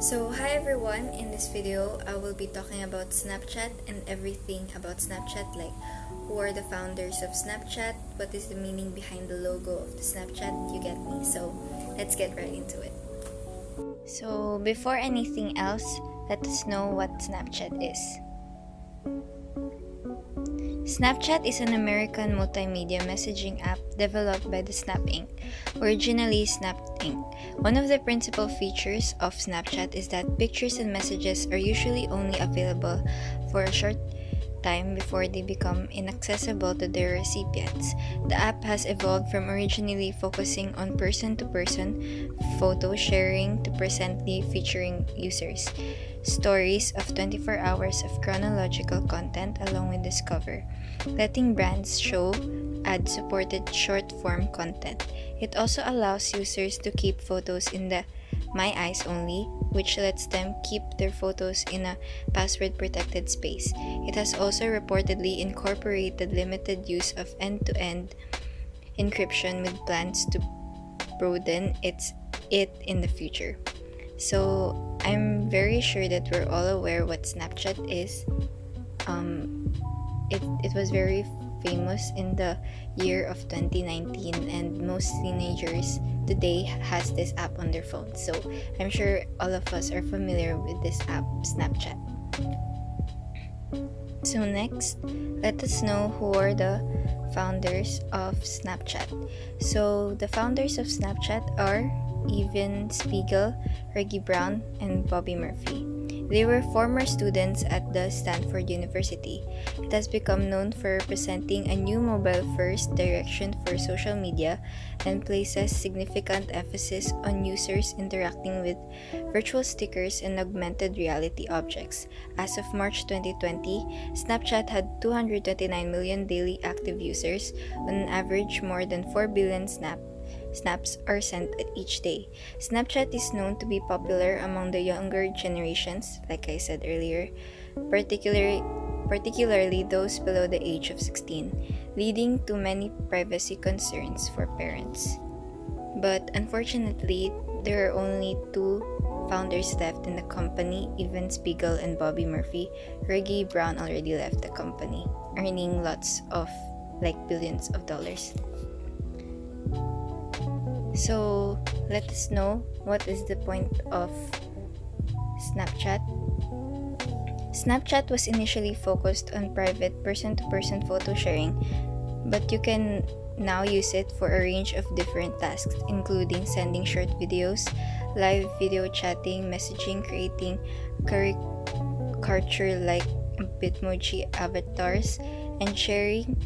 So hi everyone, in this video I will be talking about Snapchat and everything about Snapchat, like who are the founders of Snapchat, what is the meaning behind the logo of the Snapchat, you get me. So let's get right into it. So before anything else, let us know what Snapchat is. Snapchat is an American multimedia messaging app developed by the Snap Inc., originally Snap Inc. One of the principal features of Snapchat is that pictures and messages are usually only available for a short time before they become inaccessible to their recipients. The app has evolved from originally focusing on person-to-person photo sharing to presently featuring users stories of 24 hours of chronological content along with Discover, letting brands show ad-supported short-form content. It also allows users to keep photos in the My Eyes only, which lets them keep their photos in a password-protected space. It has also reportedly incorporated limited use of end-to-end encryption with plans to broaden it in the future. So I'm very sure that we're all aware what Snapchat is. It was very famous in the year of 2019, and most teenagers today has this app on their phone. So I'm sure all of us are familiar with this app, Snapchat. So next, let us know who are the founders of Snapchat. So the founders of Snapchat are Evan Spiegel, Reggie Brown, and Bobby Murphy. They were former students at the Stanford University. It has become known for representing a new mobile-first direction for social media and places significant emphasis on users interacting with virtual stickers and augmented reality objects. As of March 2020, Snapchat had 229 million daily active users, on an average more than 4 billion snaps are sent each day. Snapchat is known to be popular among the younger generations, like I said earlier, particularly those below the age of 16, leading to many privacy concerns for parents. But unfortunately, there are only two founders left in the company, Evan Spiegel and Bobby Murphy. Reggie Brown already left the company, earning lots of billions of dollars. So let us know what is the point of Snapchat. Snapchat was initially focused on private person-to-person photo sharing, but you can now use it for a range of different tasks, including sending short videos, live video chatting, messaging, creating caricature-like Bitmoji avatars, and sharing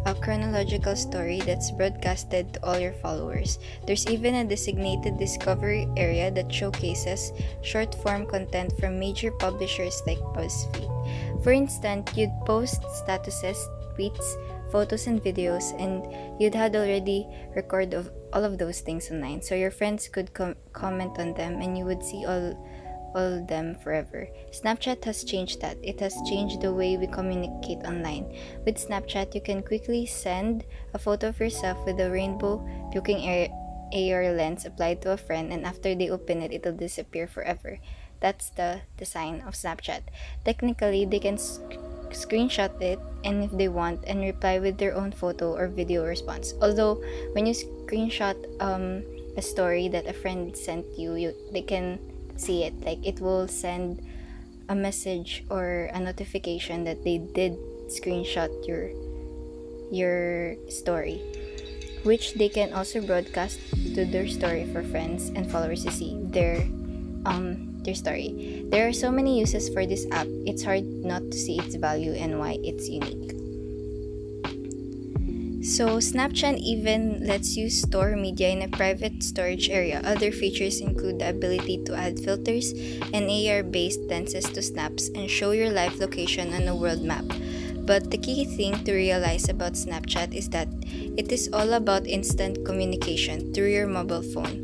a chronological story that's broadcasted to all your followers. There's even a designated discovery area that showcases short-form content from major publishers like BuzzFeed. For instance, you'd post statuses, tweets, photos, and videos, and you'd had already record of all of those things online, so your friends could comment on them, and you would see all of them forever. Snapchat has changed that. It has changed the way we communicate online. With Snapchat, you can quickly send a photo of yourself with a rainbow-looking AR lens applied to a friend, and after they open it, it'll disappear forever. That's the design of Snapchat. Technically, they can screenshot it, and if they want, and reply with their own photo or video response. Although, when you screenshot a story that a friend sent you, they can see it. It will send a message or a notification that they did screenshot your story, which they can also broadcast to their story for friends and followers to see their story. There are so many uses for this app, it's hard not to see its value and why it's unique. So Snapchat even lets you store media in a private storage area. Other features include the ability to add filters and AR-based lenses to snaps and show your live location on a world map. But the key thing to realize about Snapchat is that it is all about instant communication through your mobile phone.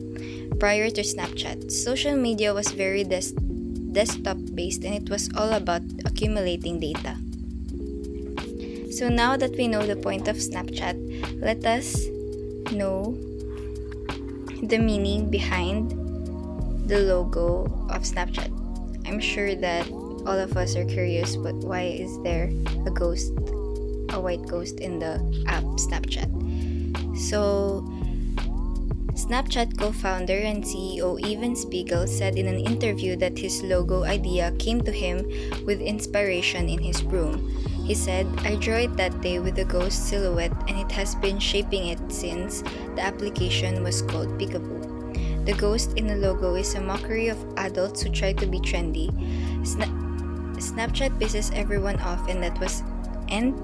Prior to Snapchat, social media was very desktop-based, and it was all about accumulating data. So now that we know the point of Snapchat, let us know the meaning behind the logo of Snapchat. I'm sure that all of us are curious, but why is there a white ghost in the app Snapchat? So, Snapchat co-founder and CEO Evan Spiegel said in an interview that his logo idea came to him with inspiration in his room. He said, "I drew it that day with a ghost silhouette and it has been shaping it since the application was called Peekaboo." The ghost in the logo is a mockery of adults who try to be trendy. Snapchat pisses everyone off, and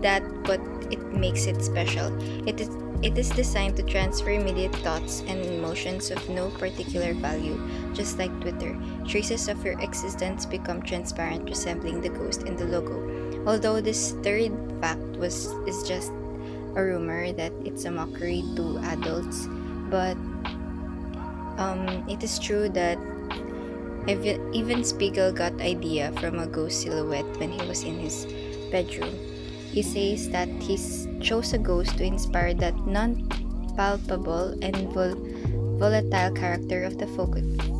that what it makes it special. It is designed to transfer immediate thoughts and emotions of no particular value. Just like Twitter, traces of your existence become transparent, resembling the ghost in the logo. Although this third fact is just a rumor that it's a mockery to adults, but it is true that even Spiegel got idea from a ghost silhouette when he was in his bedroom. He says that he chose a ghost to inspire that non-palpable and volatile character of the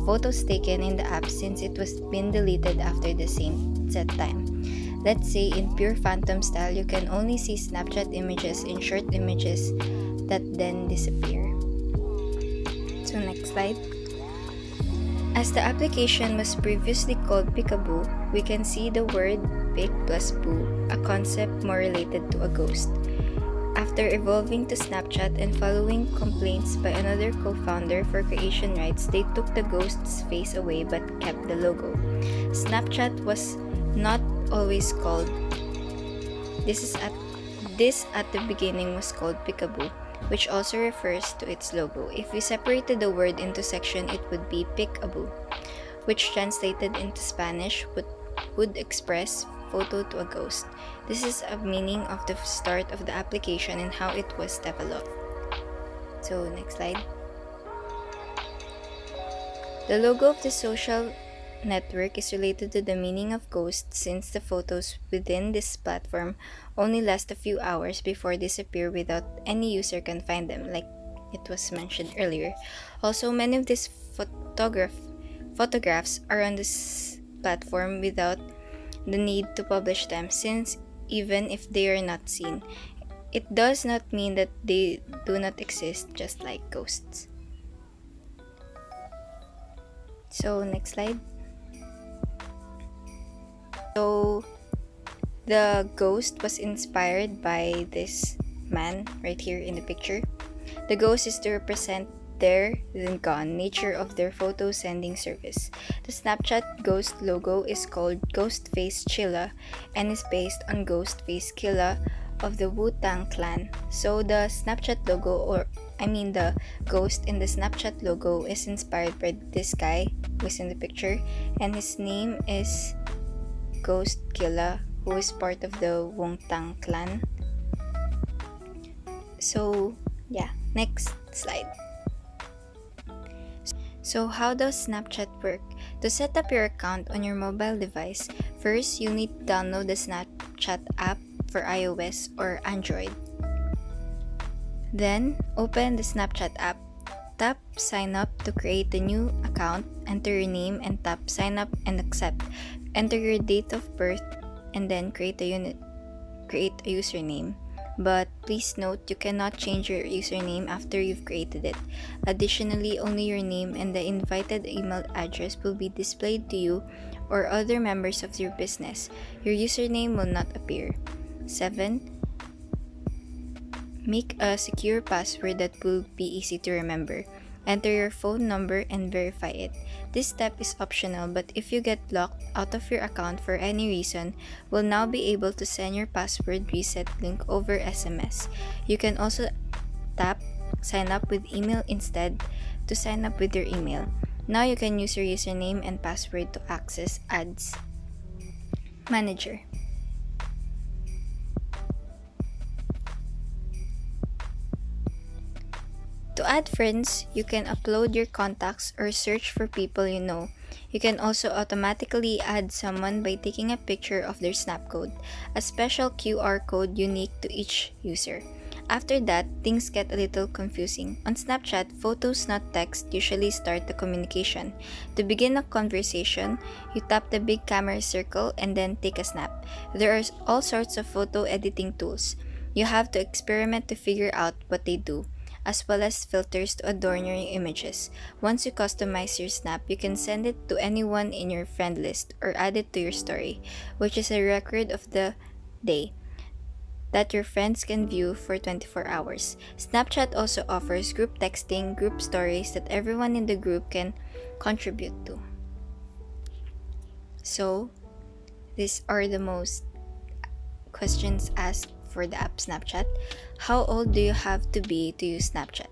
photos taken in the app, since it was been deleted after the same set time. Let's say in pure phantom style, you can only see Snapchat images in short images that then disappear. So next slide. As the application was previously called Peekaboo, we can see the word pick plus boo, a concept more related to a ghost. After evolving to Snapchat and following complaints by another co-founder for creation rights, they took the ghost's face away but kept the logo. Snapchat was not always called this at the beginning was called Peekaboo, which also refers to its logo. If we separated the word into section, it would be Peekaboo, which translated into Spanish would express photo to a ghost. This is a meaning of the start of the application and how it was developed. So next slide. The logo of the social network is related to the meaning of ghost, since the photos within this platform only last a few hours before disappear without any user can find them, like it was mentioned earlier. Also, many of these photographs are on this platform without the need to publish them, since even if they are not seen, it does not mean that they do not exist, just like ghosts. So next slide. So the ghost was inspired by this man right here in the picture. The ghost is to represent their then gone nature of their photo sending service. The Snapchat ghost logo is called Ghostface Chilla and is based on Ghostface Killa of the Wu-Tang Clan. So the Snapchat logo, the ghost in the Snapchat logo is inspired by this guy who is in the picture, and his name is Ghost Killa, who is part of the Wu-Tang Clan. So yeah, next slide. So how does Snapchat work? To set up your account on your mobile device, first you'll need to download the Snapchat app for iOS or Android. Then, open the Snapchat app. Tap Sign Up to create a new account, enter your name and tap Sign Up and Accept. Enter your date of birth and then create a username. But please note, you cannot change your username after you've created it. Additionally, only your name and the invited email address will be displayed to you or other members of your business. Your username will not appear. 7. Make a secure password that will be easy to remember. Enter your phone number and verify it. This step is optional, but if you get locked out of your account for any reason, we'll now be able to send your password reset link over SMS. You can also tap Sign Up with email instead to sign up with your email. Now you can use your username and password to access ads. Manager. To add friends, you can upload your contacts or search for people you know. You can also automatically add someone by taking a picture of their snap code, a special QR code unique to each user. After that, things get a little confusing. On Snapchat, photos, not text, usually start the communication. To begin a conversation, you tap the big camera circle and then take a snap. There are all sorts of photo editing tools. You have to experiment to figure out what they do, as well as filters to adorn your images. Once you customize your snap, you can send it to anyone in your friend list or add it to your story, which is a record of the day that your friends can view for 24 hours. Snapchat also offers group texting, group stories that everyone in the group can contribute to. So, these are the most questions asked for the app Snapchat. How old do you have to be to use Snapchat?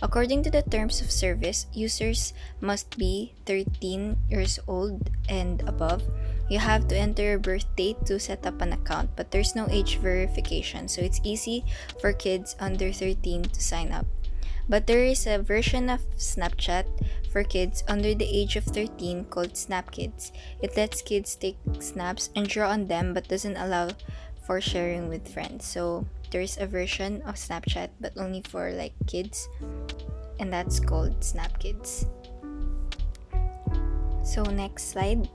According to the terms of service, users must be 13 years old and above. You have to enter your birth date to set up an account, but there's no age verification, so it's easy for kids under 13 to sign up. But there is a version of Snapchat for kids under the age of 13 called Snap Kids. It lets kids take snaps and draw on them but doesn't allow for sharing with friends. So there's a version of Snapchat but only for like kids, and that's called Snap Kids. So next slide.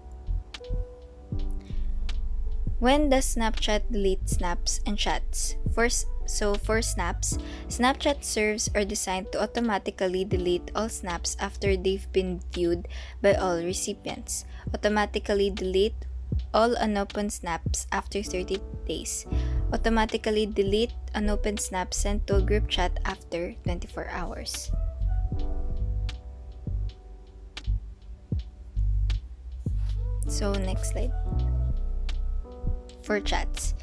When does Snapchat delete snaps and chats? For snaps, Snapchat serves are designed to automatically delete all snaps after they've been viewed by all recipients. Automatically delete all unopened snaps after 30 days. Automatically delete unopened snaps sent to a group chat after 24 hours. So next slide. For chats,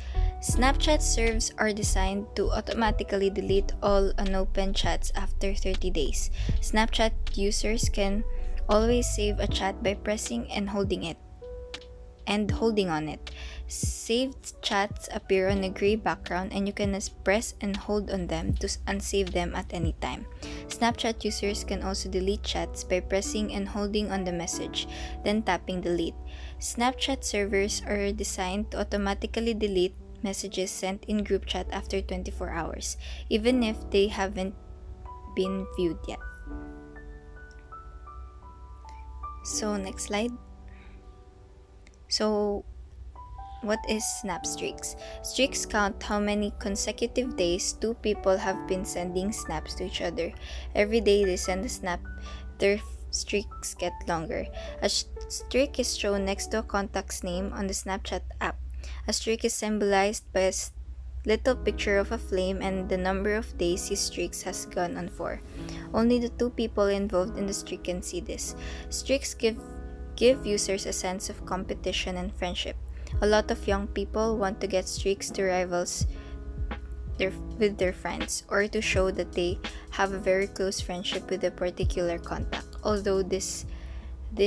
Snapchat serves are designed to automatically delete all unopened chats after 30 days. Snapchat users can always save a chat by pressing and holding on it. Saved chats appear on a gray background and you can press and hold on them to unsave them at any time. Snapchat users can also delete chats by pressing and holding on the message, then tapping delete. Snapchat servers are designed to automatically delete messages sent in group chat after 24 hours, even if they haven't been viewed yet. So next slide. So what is Snap Streaks? Streaks count how many consecutive days two people have been sending snaps to each other. Every day they send a snap, their streaks get longer. A streak is shown next to a contact's name on the Snapchat app. A streak is symbolized by a little picture of a flame and the number of days his streaks has gone on for. Only the two people involved in the streak can see this. Streaks give users a sense of competition and friendship. A lot of young people want to get streaks to rivals with their friends or to show that they have a very close friendship with a particular contact. Although this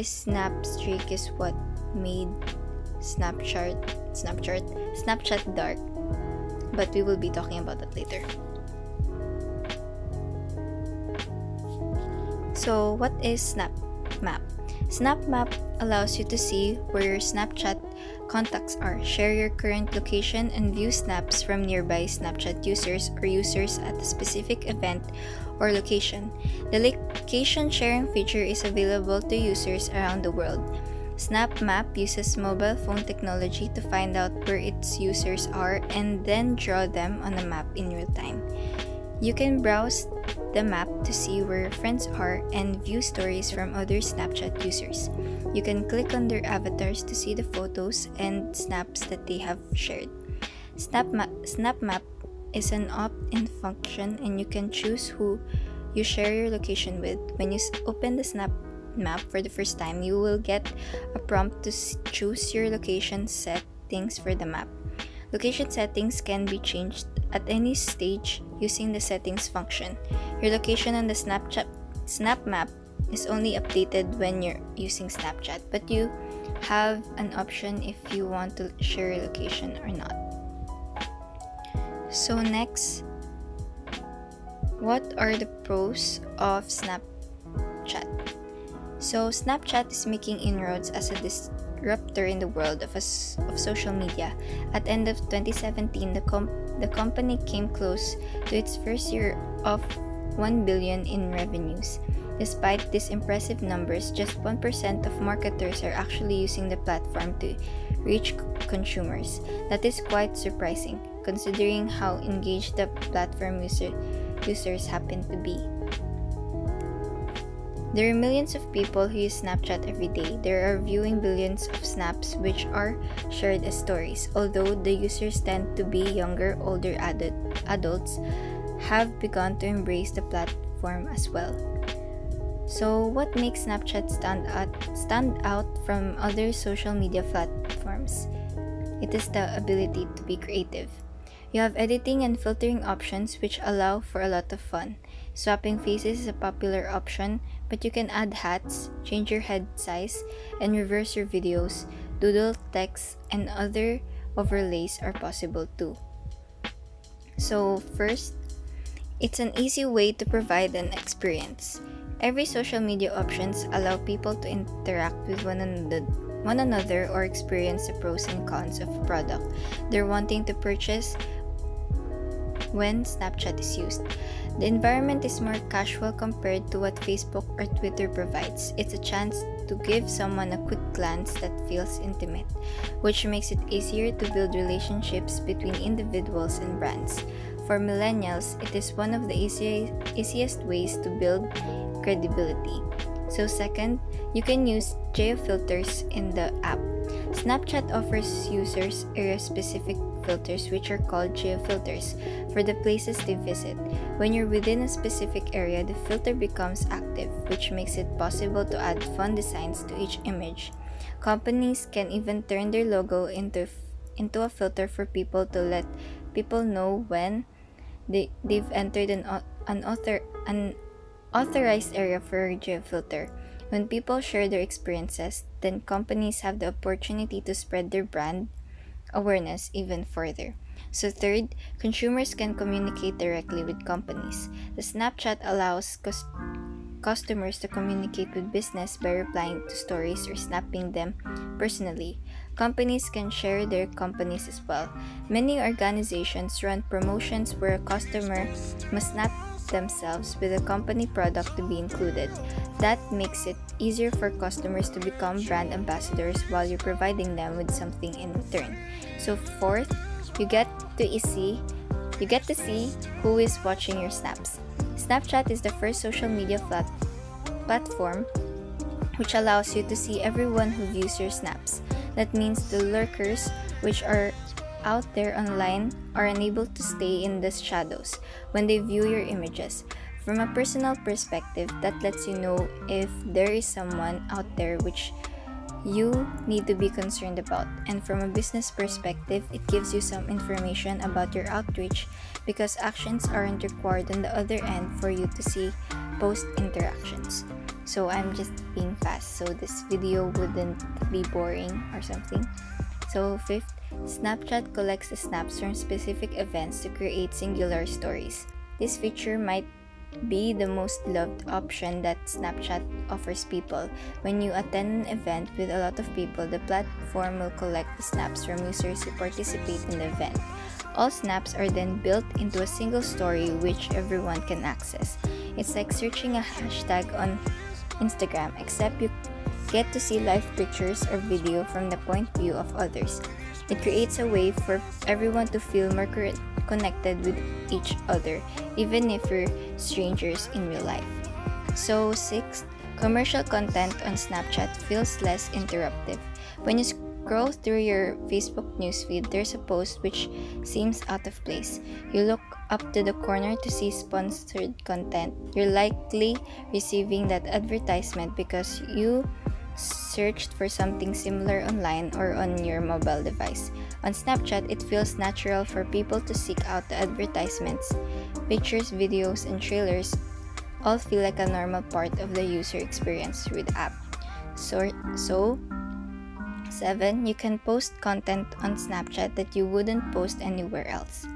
snap streak is what made Snapchat dark, but we will be talking about that later. So what is Snap Map? Snap Map allows you to see where your Snapchat contacts are, share your current location, and view snaps from nearby Snapchat users or users at a specific event or location. The location sharing feature is available to users around the world. Snap Map uses mobile phone technology to find out where its users are and then draw them on a map in real time. You can browse the map to see where your friends are and view stories from other Snapchat users. You can click on their avatars to see the photos and snaps that they have shared. Snap Map is an opt-in function and you can choose who you share your location with. When you open the Snap Map for the first time, you will get a prompt to choose your location settings for the map. Location settings can be changed at any stage using the settings function. Your location on the Snap Map is only updated when you're using Snapchat, but you have an option if you want to share your location or not. So next, what are the pros of Snapchat? So, Snapchat is making inroads as a disruptor in the world of social media. At the end of 2017, the company came close to its first year of 1 billion in revenues. Despite these impressive numbers, just 1% of marketers are actually using the platform to reach consumers. That is quite surprising, considering how engaged the platform users happen to be. There are millions of people who use Snapchat every day. They are viewing billions of snaps which are shared as stories. Although the users tend to be younger, older adults have begun to embrace the platform as well. So, what makes Snapchat stand out from other social media platforms? It is the ability to be creative. You have editing and filtering options which allow for a lot of fun. Swapping faces is a popular option, but you can add hats, change your head size, and reverse your videos. Doodle text and other overlays are possible too. So first, it's an easy way to provide an experience. Every social media options allow people to interact with one another or experience the pros and cons of a product they're wanting to purchase when Snapchat is used. The environment is more casual compared to what Facebook or Twitter provides. It's a chance to give someone a quick glance that feels intimate, which makes it easier to build relationships between individuals and brands. For millennials, it is one of the easiest ways to build credibility. So second, you can use geo-filters in the app. Snapchat offers users area-specific filters which are called geo-filters for the places they visit. When you're within a specific area, the filter becomes active, which makes it possible to add fun designs to each image. Companies can even turn their logo into a filter for people to let people know when they've entered an authorized area for a geo-filter. When people share their experiences, then companies have the opportunity to spread their brand awareness even further. So third, consumers can communicate directly with companies. The Snapchat allows customers to communicate with business by replying to stories or snapping them personally. Companies can share their companies as well. Many organizations run promotions where a customer must snap themselves with a company product to be included. That makes it easier for customers to become brand ambassadors while you're providing them with something in return. So fourth, you get to see who is watching your snaps. Snapchat is the first social media platform which allows you to see everyone who views your snaps. That means the lurkers, which are out there online, are unable to stay in the shadows when they view your images. From a personal perspective, that lets you know if there is someone out there which you need to be concerned about. And from a business perspective, it gives you some information about your outreach because actions aren't required on the other end for you to see post interactions. So I'm just being fast so this video wouldn't be boring or something. So fifth, Snapchat collects the snaps from specific events to create singular stories. This feature might be the most loved option that Snapchat offers people. When you attend an event with a lot of people, the platform will collect the snaps from users who participate in the event. All snaps are then built into a single story which everyone can access. It's like searching a hashtag on Instagram, except you get to see live pictures or video from the point of view of others. It creates a way for everyone to feel more connected with each other, even if you're strangers in real life. So sixth, commercial content on Snapchat feels less interruptive. When you scroll through your Facebook newsfeed, there's a post which seems out of place. You look up to the corner to see sponsored content. You're likely receiving that advertisement because you searched for something similar online or on your mobile device. On Snapchat, it feels natural for people to seek out the advertisements. Pictures, videos, and trailers all feel like a normal part of the user experience through the app. So 7. You can post content on Snapchat that you wouldn't post anywhere else.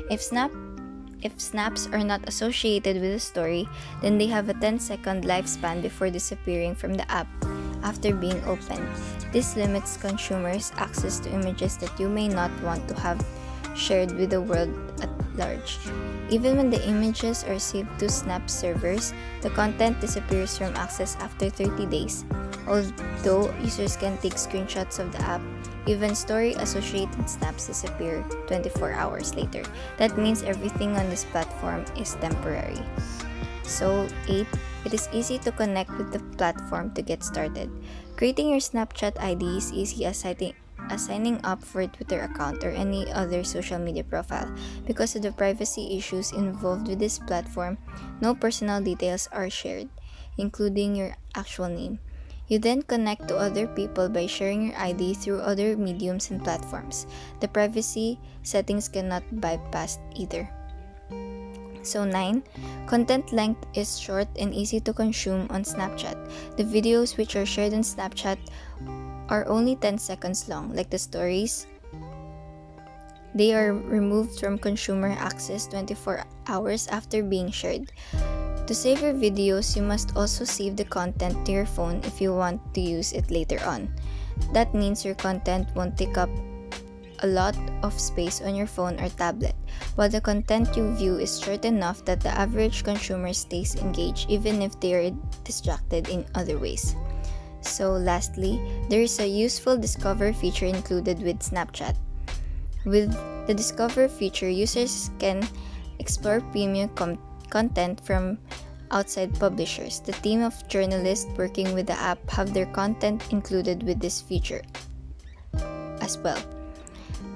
If Snapchat If snaps are not associated with a story, then they have a 10-second lifespan before disappearing from the app after being opened. This limits consumers' access to images that you may not want to have shared with the world at large. Even when the images are saved to Snap servers, the content disappears from access after 30 days. Although users can take screenshots of the app, even story-associated snaps disappear 24 hours later. That means everything on this platform is temporary. So 8. It is easy to connect with the platform to get started. Creating your Snapchat ID is easy as signing up for a Twitter account or any other social media profile. Because of the privacy issues involved with this platform, no personal details are shared, including your actual name. You then connect to other people by sharing your ID through other mediums and platforms. The privacy settings cannot be bypassed either. So 9. Content length is short and easy to consume on Snapchat. The videos which are shared on Snapchat are only 10 seconds long, like the stories. They are removed from consumer access 24 hours after being shared. To save your videos, you must also save the content to your phone if you want to use it later on. That means your content won't take up a lot of space on your phone or tablet, while the content you view is short enough that the average consumer stays engaged even if they are distracted in other ways. So lastly, there is a useful Discover feature included with Snapchat. With the Discover feature, users can explore premium content from outside publishers. The team of journalists working with the app have their content included with this feature as well.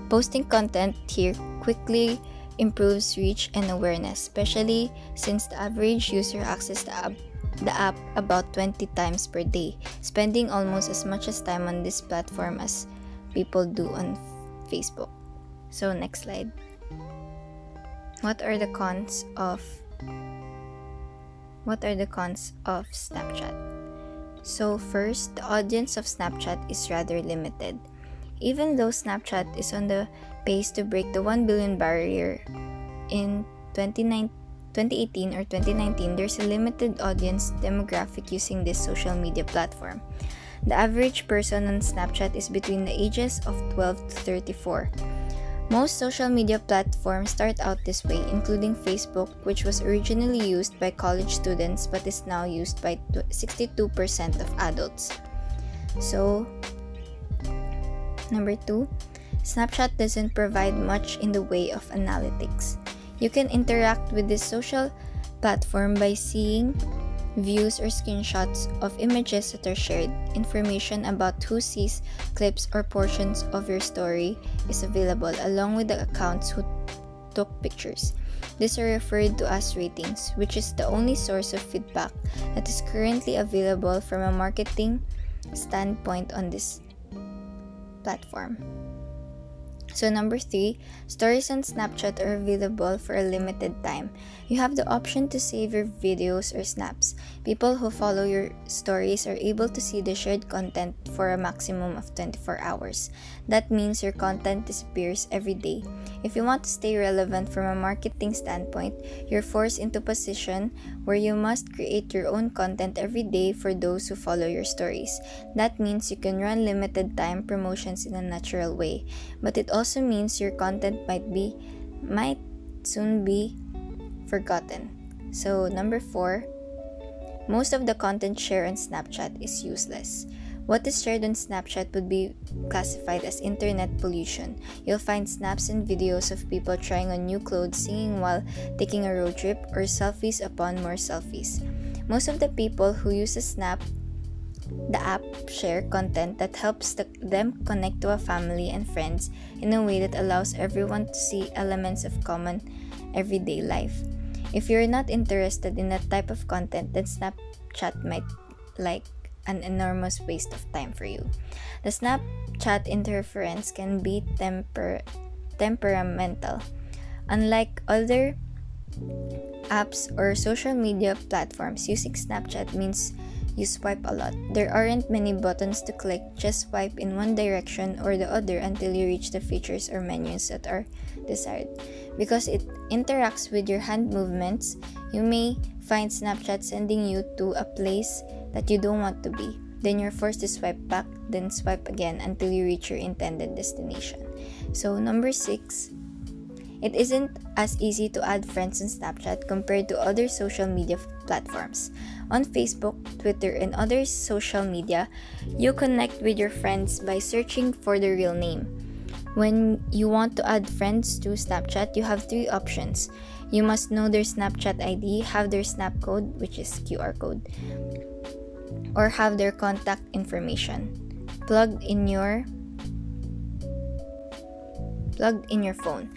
Posting content here quickly improves reach and awareness, especially since the average user accesses the app about 20 times per day, spending almost as much as time on this platform as people do on Facebook. So next slide. What are the cons of Snapchat? So first, the audience of Snapchat is rather limited. Even though Snapchat is on the pace to break the 1 billion barrier in 2018 or 2019, there's a limited audience demographic using this social media platform. The average person on Snapchat is between the ages of 12 to 34. Most social media platforms start out this way, including Facebook, which was originally used by college students but is now used by 62% of adults. So, number 2, Snapchat doesn't provide much in the way of analytics. You can interact with this social platform by seeing views or screenshots of images that are shared. Information about who sees clips or portions of your story is available, along with the accounts who took pictures. These are referred to as ratings, which is the only source of feedback that is currently available from a marketing standpoint on this platform. So number 3, stories on Snapchat are available for a limited time. You have the option to save your videos or snaps. People who follow your stories are able to see the shared content for a maximum of 24 hours. That means your content disappears every day. If you want to stay relevant from a marketing standpoint, you're forced into a position where you must create your own content every day for those who follow your stories. That means you can run limited time promotions in a natural way, but it also means your content might soon be forgotten. So number 4, most of the content shared on Snapchat is useless. What is shared on Snapchat would be classified as internet pollution. You'll find snaps and videos of people trying on new clothes, singing while taking a road trip, or selfies upon more selfies. Most of the people who use the app share content that helps them connect to a family and friends in a way that allows everyone to see elements of common everyday life. If you're not interested in that type of content, then Snapchat might like an enormous waste of time for you. The Snapchat interference can be temperamental. Unlike other apps or social media platforms, using Snapchat means you swipe a lot. There aren't many buttons to click, just swipe in one direction or the other until you reach the features or menus that are desired. Because it interacts with your hand movements, you may find Snapchat sending you to a place that you don't want to be. Then you're forced to swipe back, then swipe again until you reach your intended destination. So number 6, it isn't as easy to add friends on Snapchat compared to other social media platforms. On Facebook, Twitter, and other social media, you connect with your friends by searching for their real name. When you want to add friends to Snapchat, you have 3 options. You must know their Snapchat ID, have their Snap code, which is QR code, or have their contact information plugged in your phone.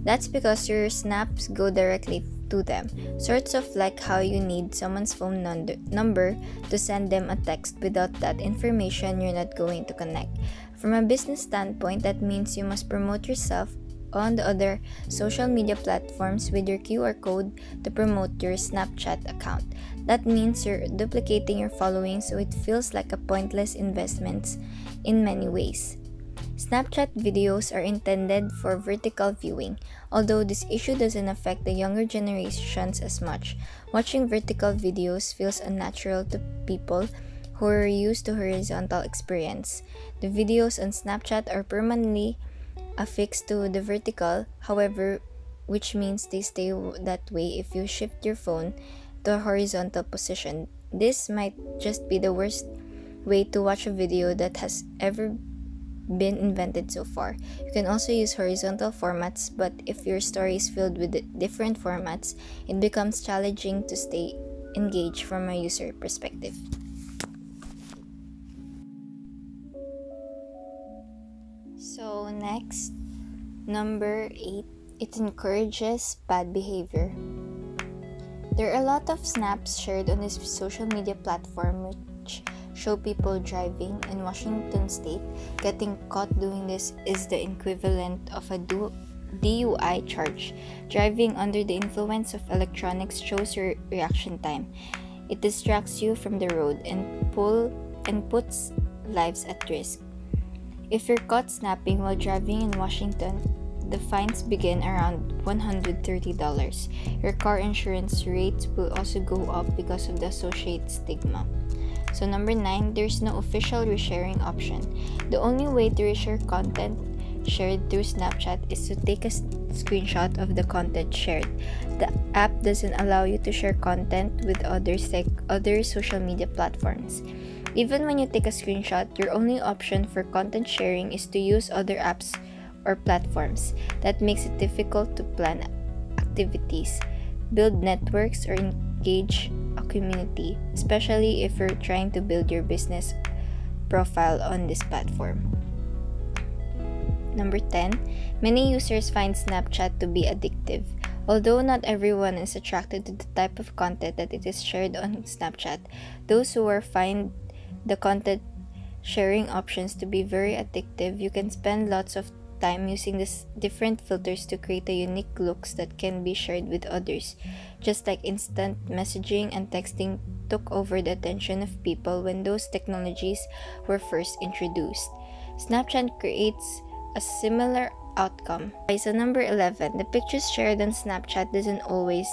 That's because your snaps go directly to them, sorts of like how you need someone's phone number to send them a text. Without that information, you're not going to connect. From a business standpoint, that means you must promote yourself on the other social media platforms with your QR code to promote your Snapchat account. That means you're duplicating your following, so it feels like a pointless investment in many ways. Snapchat videos are intended for vertical viewing. Although this issue doesn't affect the younger generations as much, watching vertical videos feels unnatural to people who are used to horizontal experience. The videos on Snapchat are permanently affixed to the vertical, however, which means they stay that way if you shift your phone to a horizontal position. This might just be the worst way to watch a video that has ever been invented so far. You can also use horizontal formats, but if your story is filled with different formats, it becomes challenging to stay engaged from a user perspective. So next, number 8, it encourages bad behavior. There are a lot of snaps shared on this social media platform which show people driving. In Washington state, getting caught doing this is the equivalent of a DUI charge. Driving under the influence of electronics shows your reaction time. It distracts you from the road and puts lives at risk. If you're caught snapping while driving in Washington, the fines begin around $130. Your car insurance rates will also go up because of the associated stigma. So number 9, there's no official resharing option. The only way to reshare content shared through Snapchat is to take a screenshot of the content shared. The app doesn't allow you to share content with others like other social media platforms. Even when you take a screenshot, your only option for content sharing is to use other apps or platforms. That makes it difficult to plan activities, build networks, or engage a community, especially if you're trying to build your business profile on this platform. Number 10, many users find Snapchat to be addictive. Although not everyone is attracted to the type of content that it is shared on Snapchat, those who find the content sharing options to be very addictive. You can spend lots of time using these different filters to create a unique looks that can be shared with others. Just like instant messaging and texting took over the attention of people when those technologies were first introduced, Snapchat creates a similar outcome. So number 11, the pictures shared on Snapchat doesn't always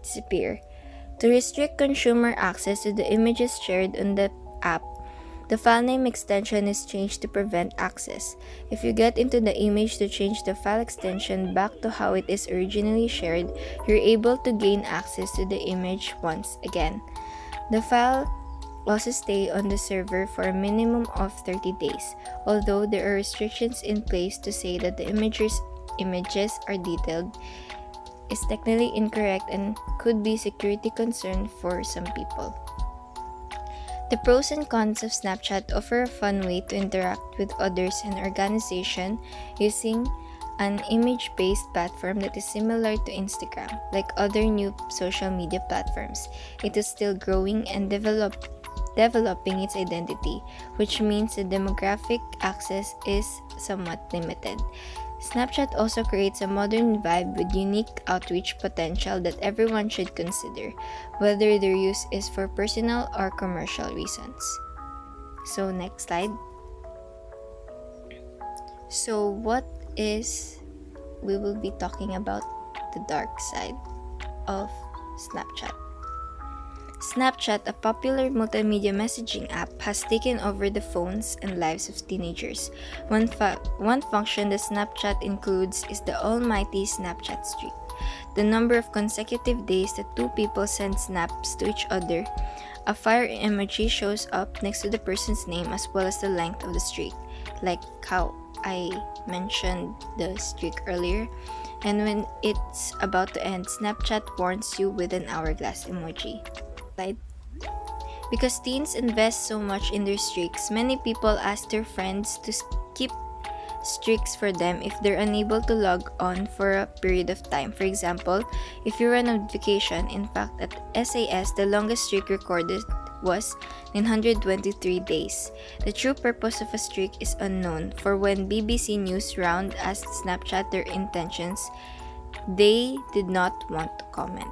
disappear. To restrict consumer access to the images shared on the app, the file name extension is changed to prevent access. If you get into the image to change the file extension back to how it is originally shared, you're able to gain access to the image once again. The file also stays on the server for a minimum of 30 days, although there are restrictions in place to say that the images are detailed is technically incorrect and could be a security concern for some people. The pros and cons of Snapchat offer a fun way to interact with others and organizations using an image-based platform that is similar to Instagram. Like other new social media platforms, it is still growing and developing its identity, which means the demographic access is somewhat limited. Snapchat also creates a modern vibe with unique outreach potential that everyone should consider, whether their use is for personal or commercial reasons. So, next slide. So, we will be talking about the dark side of Snapchat. Snapchat, a popular multimedia messaging app, has taken over the phones and lives of teenagers. One function that Snapchat includes is the almighty Snapchat streak, the number of consecutive days that two people send snaps to each other. A fire emoji shows up next to the person's name as well as the length of the streak, like how I mentioned the streak earlier. And when it's about to end, Snapchat warns you with an hourglass emoji. Because teens invest so much in their streaks, many people ask their friends to keep streaks for them if they're unable to log on for a period of time. For example, if you're on vacation, in fact, at SAS, the longest streak recorded was 923 days. The true purpose of a streak is unknown, for when BBC News Round asked Snapchat their intentions, they did not want to comment.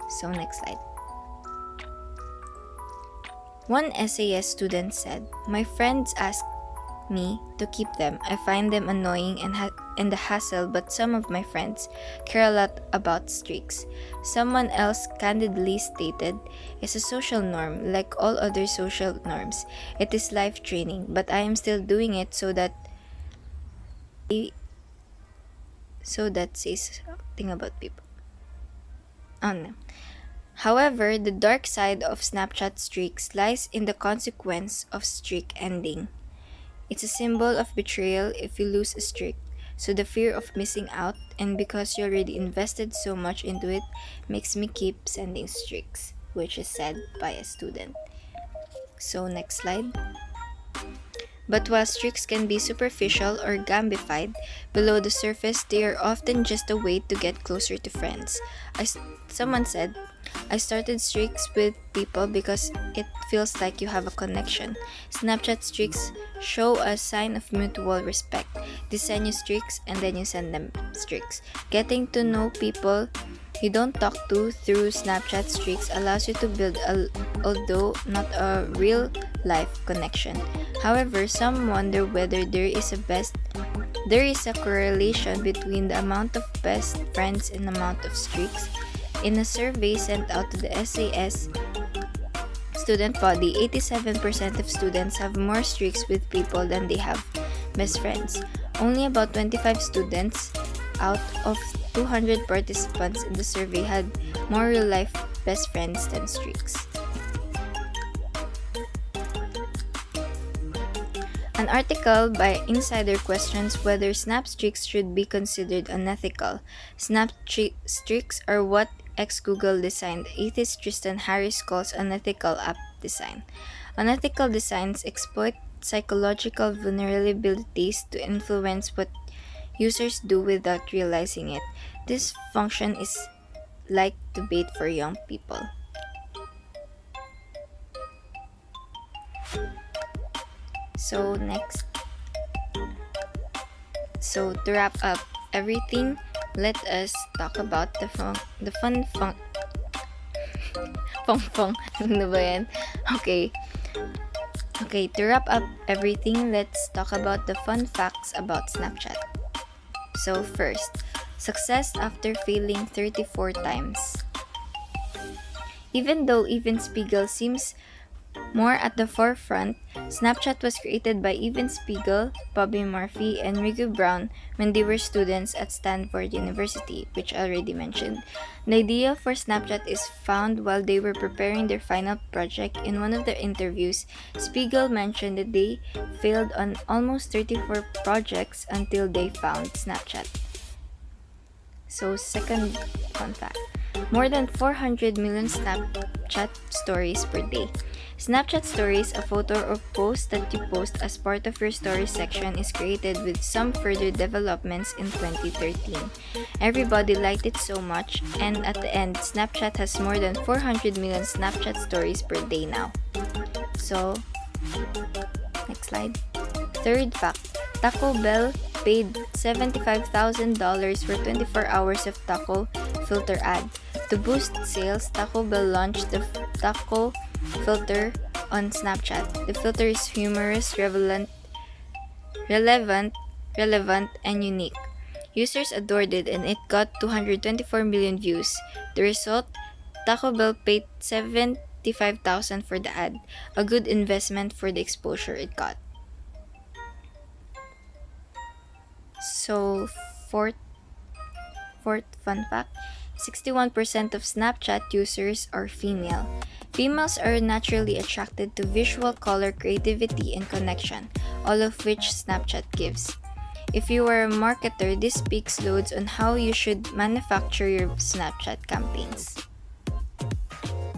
So, next slide. One SAS student said, "My friends ask me to keep them. I find them annoying and the hassle, but some of my friends care a lot about streaks." Someone else candidly stated, "It's a social norm, like all other social norms. It is life training, but I am still doing it so that says something about people." Oh no. However, the dark side of Snapchat streaks lies in the consequence of streak ending. It's a symbol of betrayal if you lose a streak, so the fear of missing out, and because you already invested so much into it, makes me keep sending streaks, which is said by a student. So, next slide. But while streaks can be superficial or gamified, below the surface they are often just a way to get closer to friends. Someone said, "I started streaks with people because it feels like you have a connection." Snapchat streaks show a sign of mutual respect. They send you streaks and then you send them streaks. Getting to know people you don't talk to through Snapchat streaks allows you to build although not a real life connection. However, some wonder whether there is a correlation between the amount of best friends and amount of streaks. In a survey sent out to the SAS student body, 87% of students have more streaks with people than they have best friends. Only about 25 students out of 200 participants in the survey had more real-life best friends than streaks. An article by Insider questions whether Snap streaks should be considered unethical. Snap streaks are what ex-Google designed atheist Tristan Harris calls unethical app design. Unethical designs exploit psychological vulnerabilities to influence what users do without realizing it. This function is like the bait for young people. So next. So to wrap up everything, let us talk about the fun. Ano ba yan? Okay, to wrap up everything, let's talk about the fun facts about Snapchat. So first, success after failing 34 times. Even though Spiegel seems more at the forefront, Snapchat was created by Spiegel, Bobby Murphy, and Rigu Brown when they were students at Stanford University, which I already mentioned. The idea for Snapchat is found while they were preparing their final project. In one of their interviews, Spiegel mentioned that they failed on almost 34 projects until they found Snapchat. So, second fun fact. More than 400 million Snapchat stories per day. Snapchat Stories, a photo or post that you post as part of your stories section, is created with some further developments in 2013. Everybody liked it so much, and at the end, Snapchat has more than 400 million Snapchat stories per day now. So, next slide. Third fact, Taco Bell paid $75,000 for 24 hours of taco filter ad. To boost sales, Taco Bell launched the taco filter on Snapchat. The filter is humorous, relevant, and unique. Users adored it and it got 224 million views. The result, Taco Bell paid $75,000 for the ad, a good investment for the exposure it got. So, fourth fun fact, 61% of Snapchat users are female. Females are naturally attracted to visual, color, creativity, and connection, all of which Snapchat gives. If you are a marketer, this speaks loads on how you should manufacture your Snapchat campaigns.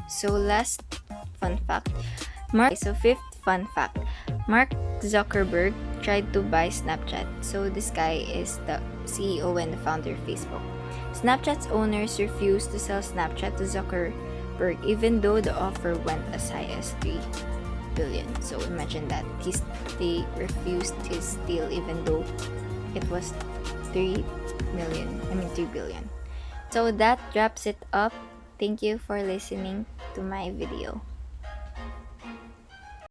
So last fun fact, fifth fun fact, Mark Zuckerberg tried to buy Snapchat. So this guy is the CEO and the founder of Facebook. Snapchat's owners refused to sell Snapchat to Zuckerberg even though the offer went as high as $3 billion. So imagine that they refused his deal even though it was 3 billion. So that wraps it up. Thank you for listening to my video.